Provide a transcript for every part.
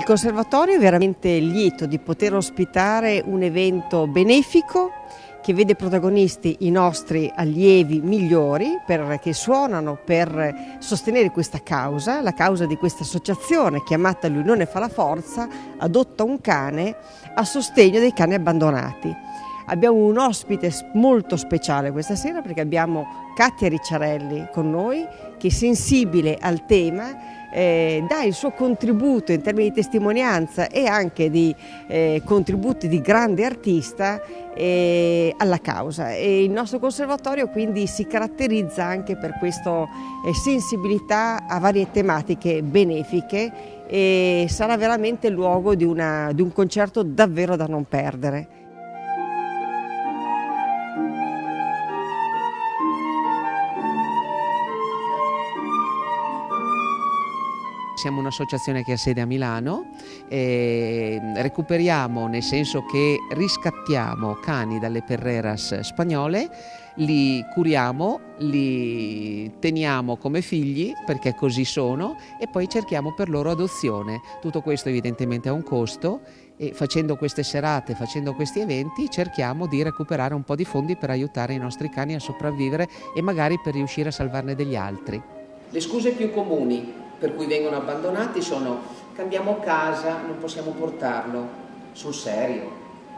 conservatorio è veramente lieto di poter ospitare un evento benefico che vede protagonisti i nostri allievi migliori che suonano per sostenere questa causa, la causa di questa associazione chiamata L'Unione fa la forza, adotta un cane a sostegno dei cani abbandonati. Abbiamo un ospite molto speciale questa sera perché abbiamo Katia Ricciarelli con noi che è sensibile al tema, dà il suo contributo in termini di testimonianza e anche di contributi di grande artista alla causa, e il nostro conservatorio quindi si caratterizza anche per questa sensibilità a varie tematiche benefiche e sarà veramente il luogo di un concerto davvero da non perdere. Siamo un'associazione che ha sede a Milano, recuperiamo nel senso che riscattiamo cani dalle perreras spagnole, li curiamo, li teniamo come figli perché così sono e poi cerchiamo per loro adozione. Tutto questo evidentemente ha un costo e facendo queste serate, facendo questi eventi cerchiamo di recuperare un po' di fondi per aiutare i nostri cani a sopravvivere e magari per riuscire a salvarne degli altri. Le scuse più comuni per cui vengono abbandonati sono: cambiamo casa, non possiamo portarlo. Sul serio?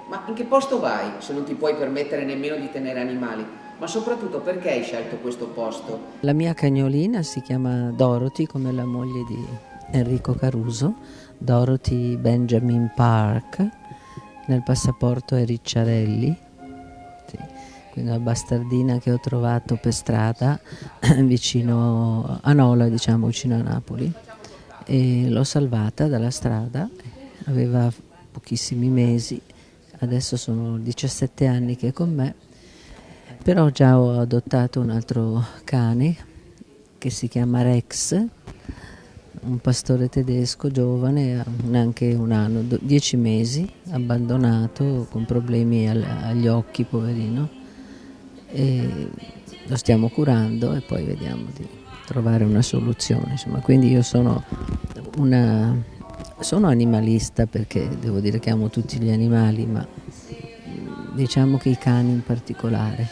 Ma in che posto vai se non ti puoi permettere nemmeno di tenere animali? Ma soprattutto perché hai scelto questo posto? La mia cagnolina si chiama Dorothy, come la moglie di Enrico Caruso, Dorothy Benjamin Park, nel passaporto è Ricciarelli. Quindi una bastardina che ho trovato per strada vicino a Nola, diciamo, vicino a Napoli, e l'ho salvata dalla strada, aveva pochissimi mesi, adesso sono 17 anni che è con me, però già ho adottato un altro cane che si chiama Rex, un pastore tedesco giovane, neanche un anno, 10 mesi, abbandonato con problemi agli occhi, poverino. E lo stiamo curando e poi vediamo di trovare una soluzione, insomma. Quindi io sono animalista perché devo dire che amo tutti gli animali, ma diciamo che i cani in particolare.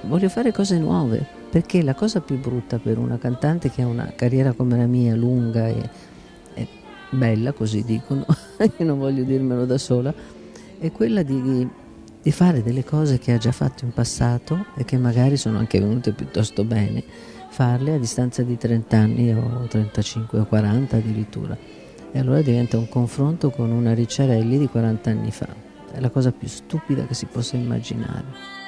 Voglio fare cose nuove, perché la cosa più brutta per una cantante che ha una carriera come la mia, lunga e bella, così dicono, io non voglio dirmelo da sola, è quella di fare delle cose che ha già fatto in passato e che magari sono anche venute piuttosto bene, farle a distanza di 30 anni o 35 o 40 addirittura. E allora diventa un confronto con una Ricciarelli di 40 anni fa. È la cosa più stupida che si possa immaginare.